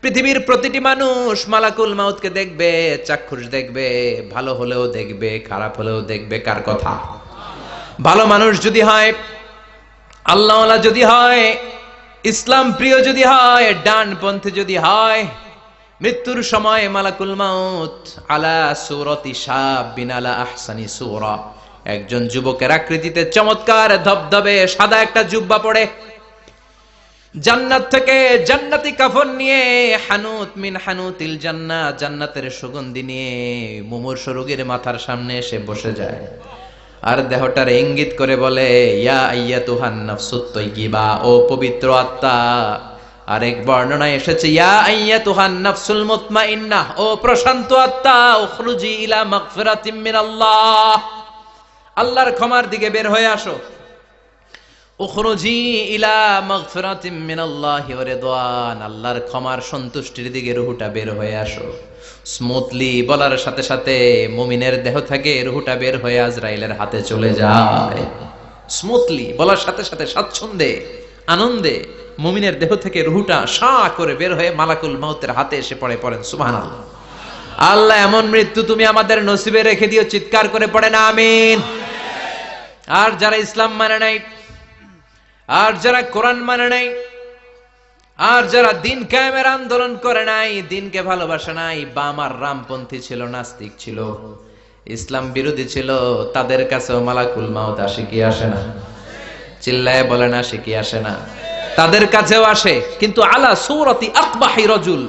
পৃথিবীর প্রতিটি মানুষ মালাকুল মাউতকে দেখবে, চাক্ষুষ দেখবে, ভালো হলেও দেখবে, খারাপ হলেও দেখবে। কার কথা? ভালো মানুষ যদি হয়, আল্লাহওয়ালা যদি হয়, ইসলাম প্রিয় যদি হয়, ডানপন্থী যদি হয়, মৃত্যুর সময় মালাকুল মাউত আলা সূরাতি শাবিন আলা আহসানি সূরা, একজন যুবকের আকৃতিতে চমৎকার ধবধবে সাদা একটা জুব্বা পরে, জান্নাত থেকে জান্নাতি কাফন নিয়ে, হানুত মিন হানুতিল জান্নাহ, জান্নাতের সুগন্ধি নিয়ে মুমূর্ষু রোগীর মাথার সামনে এসে বসে যায় আর দেহটার ইঙ্গিত করে বলে, ইয়া আইয়াতুহান নাফসুত তাইয়্যিবা, ও পবিত্র আত্মা। আরেক বর্ণনায় এসেছে ইয়া আইয়াতুহান নাফসুল মুতমাইন্নাহ, ও প্রশান্ত আত্মা, উখরুজি ইলা মাগফিরাতিম মিনাল্লাহ, আল্লাহর ক্ষমার দিকে বের হয়ে আসো। উখরুজি ইলা মাগফিরাতিম মিনাল্লাহি ওয়া রিদওয়ান, আল্লাহর ক্ষমার সন্তুষ্টির দিকে রূহটা বের হয়ে আসো। স্মুথলি বলার সাথে সাথে মুমিনের দেহ থেকে রূহটা বের হয়ে আজরাইলের হাতে চলে যায়। স্মুথলি বলার সাথে সাথে স্বাচ্ছন্দ্যে আনন্দে মুমিনের দেহ থেকে রূহটা সা করে বের হয়ে মালাকুল মাউতের হাতে এসে পড়ে। পড়েন সুবহানাল্লাহ। আল্লাহ এমন মৃত্যু তুমি আমাদের নসিবে রেখে দিও, চিৎকার করে পড়েন আমিন। আর যারা ইসলাম মানে নাই, আর যারা কোরআন মানে নাই, আর যারা দিন কায়েমের আন্দোলন করে নাই, দিনকে ভালোবাসে নাই, বাম আর রামপন্থী ছিল, নাস্তিক ছিল, ইসলাম বিরোধী ছিল, তাদের কাছেও মালাকুল মাউত আসে কি আসে না? চিল্লায় বলেন আসে কি আসে না? তাদের কাছেও আসে, কিন্তু আলা সূরাতি আকবাহি রাজুল,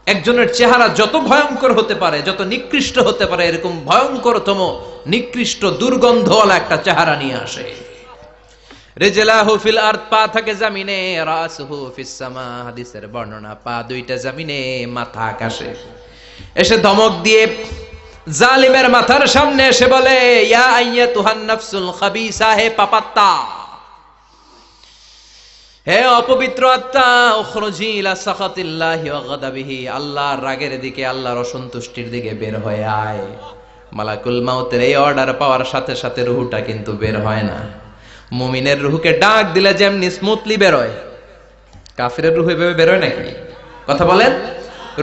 একজনের চেহারা যত ভয়ঙ্কর হতে পারে, যত নিকৃষ্ট হতে পারে, এরকম ভয়ঙ্করতম নিকৃষ্ট দুর্গন্ধওয়ালা একটা চেহারা নিয়ে আসে। রিজলাহু ফিল আরদ, পা থাকে জমিনে, রাসুহু ফিস সামা, হাদিসের বর্ণনা, পা দুইটা জমিনে, মাথা আকাশে। এসে ধমক দিয়ে জালিমের মাথার সামনে এসে বলে, ইয়া আইয়াতুহান নাফসুল খাবিসা, হে পাপাত্তা, হে অপবিত্র আত্মা, উখরুজি ইলা সাখাতিল্লাহি ওয়া গাদাবিহি, আল্লাহর রাগের দিকে, আল্লাহর অসন্তুষ্টির দিকে বের হয়ে আয়। মালাকুল মাউতের এই অর্ডার পাওয়ার সাথে সাথে রূহটা কিন্তু বের হয় না। মুমিনের রূহকে ডাক দিলে যেমনি স্মুথলি বের হয়, কাফিরের রূহ এভাবে বের হয় নাকি? কথা বলেন।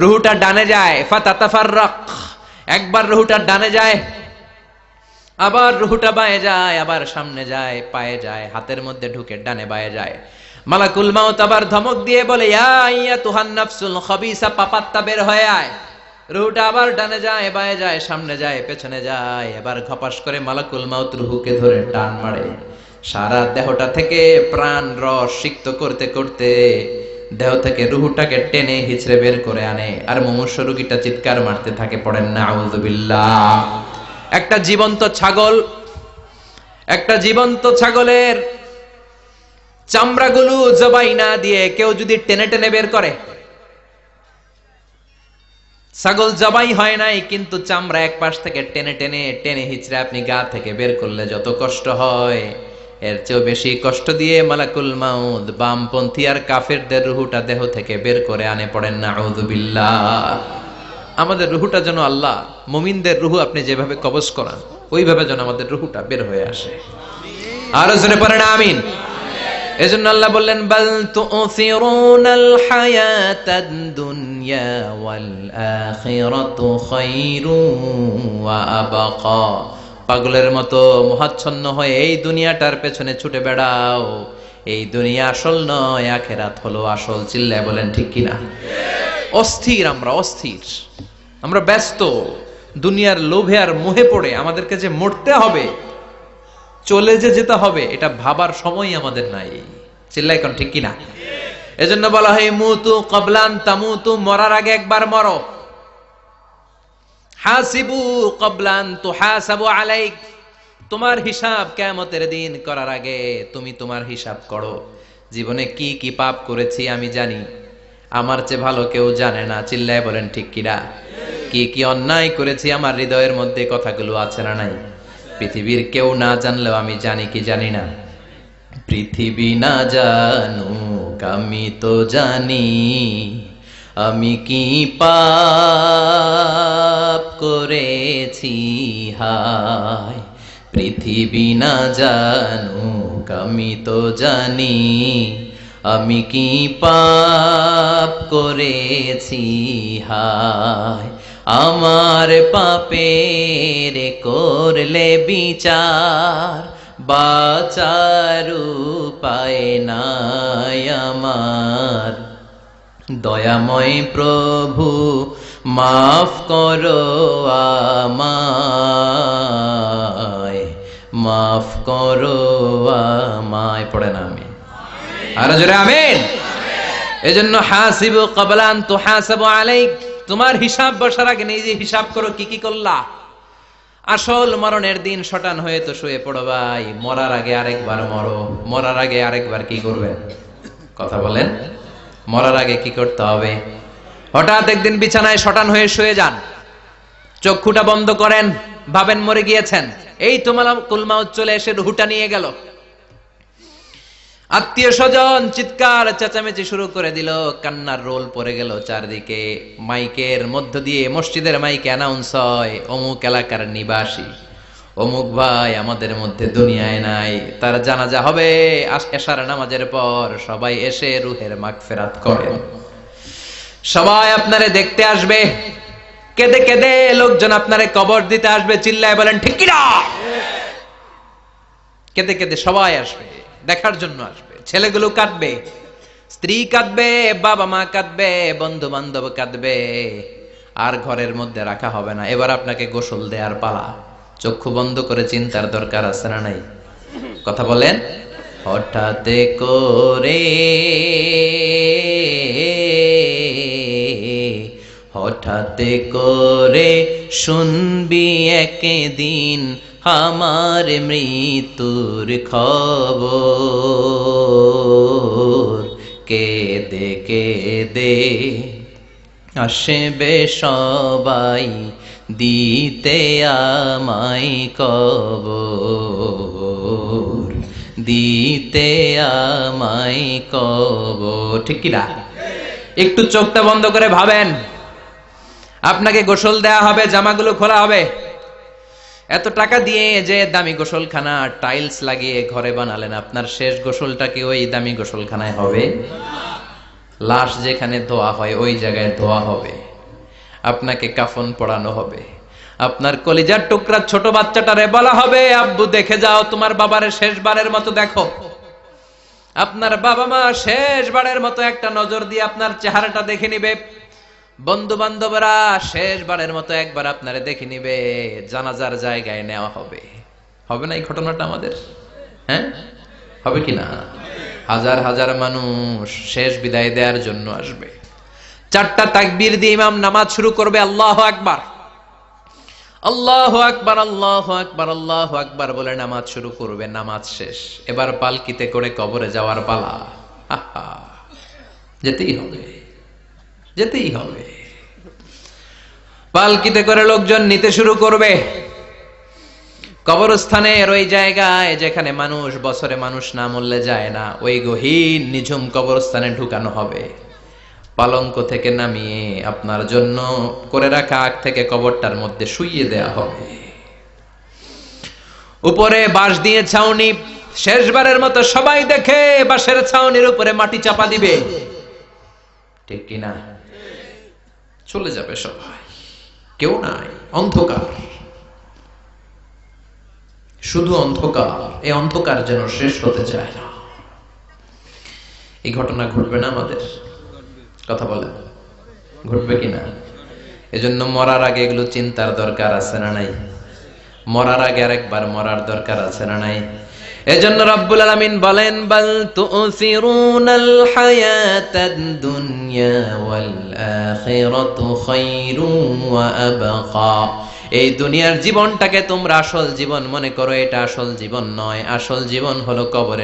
রূহটা ডানে যায়, ফাতাতাফাররাক, একবার রূহটা ডানে যায়, আবার রূহটা বাঁয়ে যায়, আবার সামনে যায়, পায়ে যায়, হাতের মধ্যে ঢুকে ডানে বাঁয়ে যায়। মালাকুল মাউত আবার ধমক দিয়ে বলে, ইয়া আইয়াতুহান নাফসুল খাবিসা, পাপাত্তা, বের হয়ে আয়। রূহটা আবার ডানে যায়, বাঁয়ে যায়, সামনে যায়, পেছনে যায়। এবার ঘপাস করে মালাকুল মাউত রূহকে ধরে টান মারে। সারা দেহটা থেকে প্রাণ রস সিক্ত করতে করতে দেহ থেকে রূহটাকে টেনে হিচড়ে বের করে আনে। আর মুমূর্ষু রোগীটা চিৎকার মারতে থাকে। পড়েন না আউযুবিল্লাহ। একটা জীবন্ত ছাগলের চামড়াগুলো জবাই না দিয়ে কেউ যদি টেনে টেনে বের করে, ছাগল জবাই হয় নাই কিন্তু চামড়া এক পাশ থেকে টেনে টেনে টেনে হিচড়ে আপনি গা থেকে বের করলে যত কষ্ট হয়, এর চেয়েও বেশি কষ্ট দিয়ে মালাকুল মাউত বামপন্থী আর কাফেরদের রূহটা দেহ থেকে বের করে আনে। পড়েন না আউযুবিল্লাহ। আমাদের রূহটা যেন আল্লাহ, মুমিনদের রূহ আপনি যেভাবে কবজ করান, ওইভাবে যেন আমাদের রূহটা বের হয়ে আসে। আরো জোরে পড়েন আমিন। এজন্য আল্লাহ বললেন, বাল তুসিরুনাল হায়াতাদ দুনিয়া ওয়াল আখিরাতু খায়রুন ওয়া আবকা, পাগলের মতো মোহাচ্ছন্ন হয়ে এই দুনিয়াটার পেছনে ছুটে বেড়াও। এই দুনিয়া আসল নয়, আখিরাত হলো আসল। চিল্লায় বলেন ঠিক কিনা? অস্থির, আমরা ব্যস্ত দুনিয়ার লোভে আর মোহে পড়ে আমাদেরকে যে মরতে হবে, চলে যে যেতে হবে, এটা ভাবার সময় আমাদের নাই। চিল্লাই কোন ঠিক কিনা? এজন্য বলা হয় মুতু ক্বাবলান তামুতু, মরার আগে একবার মরো। হাসিবু ক্বাবলান তুহাসাবু আলাইক, তোমার হিসাব কিয়ামতের দিন করার আগে তুমি তোমার হিসাব করো। জীবনে কি কি পাপ করেছি আমি জানি, আমার চেয়ে ভালো কেউ জানে না। চিল্লায় বলেন ঠিক কিনা? কি কি অন্যায় করেছি আমার হৃদয়ের মধ্যে কথাগুলো আছে না নাই? পৃথিবীর কেউ না জানলেও আমি জানি কি জানি না? পৃথিবী না জানুক আমি তো জানি, আমি কি পাপ করেছি হায়। পৃথিবী না জানুক আমি তো জানি, আমি কি পাপ করেছি হায়, আমার পাপের করলে বিচার, বাঁচার উপায় নাই আমার। দয়াময় প্রভু মাফ করো আমায়, মাফ করো আমায়। পড়েন আমিন। আরো জোরে আমিন। এজন্য হাসিবু ক্বাবলা আন তুহাসাবু আলাইক, তোমার হিসাব বসার আগে নিজে হিসাব করো কি কি করলা। আসল মরণের দিন শটান হয়ে তো শুয়ে পড়ো ভাই, মরার আগে আরেকবার মরো। মরার আগে আরেকবার কি করবেন? কথা বলেন। মরার আগে কি করতে হবে? হঠাৎ একদিন বিছানায় শটান হয়ে শুয়ে যান, চক্ষুটা বন্ধ করেন, ভাবেন মরে গিয়েছেন, এই তো মালাকুল মাউত চলে এসে রুহটা নিয়ে গেল। আত্মীয় স্বজন চিৎকার চেঁচামেচি শুরু করে দিল, কান্নার রোল পড়ে গেল চারদিকে। মাইকের মধ্য দিয়ে, মসজিদের মাইকে অ্যানাউন্স হয়, অমুক এলাকার নিবাসী অমুক ভাই আমাদের মধ্যে দুনিয়ায় নাই, তার জানাজা হবে এশার নামাজের পর। সবাই এসে রুহের মাগফিরাত করেন। সবাই আপনারে দেখতে আসবে, কেঁদে কেঁদে লোকজন আপনারে কবর দিতে আসবে। চিল্লায় বলেন ঠিক কি না? কেঁদে কেঁদে সবাই আসবে, দেখার জন্য আসবে। ছেলেগুলো কাঁদবে, স্ত্রী কাঁদবে, বাবা মা কাঁদবে, বন্ধু বান্ধব কাঁদবে। আর ঘরের মধ্যে রাখা হবে না। এবার আপনাকে গোসল দেওয়ার পালা। চক্ষু বন্ধ করে চিন্তার দরকার আছে না নাই? কথা বলেন। হঠাৎ করে, হঠাৎ করে শুনবি একদিন আমার মৃত্যুর খবর। কেঁদে কেঁদে আসবে সবাই দিতে আমায় কবর, দিতে আমায় কবর। ঠিক কি না? একটু চোখটা বন্ধ করে ভাবেন, আপনাকে গোসল দেয়া হবে, জামাগুলো খোলা হবে। এত টাকা দিয়ে যে দামি গোসলখানা টাইলস লাগিয়ে ঘরে বানালেন, আপনার শেষ গোসলটা কি ওই দামি গোসলখানায় হবে? লাশ যেখানে ধোয়া হয় ওই জায়গায় ধোয়া হবে। আপনাকে কাফন পরানো হবে। আপনার কলিজার টুকরা ছোট বাচ্চাটারে বলা হবে, আব্বু দেখে যাও তোমার বাবারে শেষবারের মতো দেখো। আপনার বাবা মা শেষবারের মতো একটা নজর দিয়ে আপনার চেহারাটা দেখে নিবে। বন্ধু বান্ধবরা শেষবারের মতো একবার আপনারে দেখে নিবে। জানাজার জায়গায় নেওয়া হবে। হবে না এই ঘটনাটা আমাদের? হ্যাঁ, হবে কিনা? হাজার হাজার মানুষ শেষ বিদায় দেওয়ার জন্য আসবে। চারটা তাকবীর দিয়ে ইমাম নামাজ শুরু করবে। আল্লাহু আকবার, আল্লাহু আকবার, আল্লাহু আকবার, আল্লাহু আকবার বলে নামাজ শুরু করবে। নামাজ শেষ। এবার পালকিতে করে কবরে যাওয়ার পালা। আহা, যেতেই হবে, যেতেই হবে। পালকিতে করে লোকজন নিতে শুরু করবে। কবরস্থানের ওই জায়গায় যেখানে মানুষ বছরে মানুষ না মরলে যায় না, ওই গহীন নিঝুম কবরস্থানে ঢুকানো হবে। পালঙ্ক থেকে নামিয়ে আপনার জন্য করে রাখা আগ থেকে কবরটার মধ্যে শুইয়ে দেয়া হবে। উপরে বাঁশ দিয়ে ছাউনি। শেষবারের মতো সবাই দেখে বাঁশের ছাউনির উপরে মাটি চাপা দিবে। ঠিক কিনা? চলে যাবে সবাই, কেউ নাই, অন্ধকার, শুধু অন্ধকার। এই অন্ধকার যেন শেষ হতে চায় না। এই ঘটনা ঘটবে না আমাদের? কথা বলে, ঘটবে কিনা? এজন্য মরার আগে এগুলো চিন্তার দরকার আছে না নাই? মরার আগে আরেকবার মরার দরকার আছে না নাই? এজন্য রব্বুল আলামিন বলেন, বাল তুসিরুনাল হায়াতাদ দুনিয়া ওয়াল আখিরাতু খায়রুন ওয়া আবকা। এই দুনিয়ার জীবনটাকে তোমরা আসল জীবন মনে করো, এটা আসল জীবন নয়। আসল জীবন হলো কবরের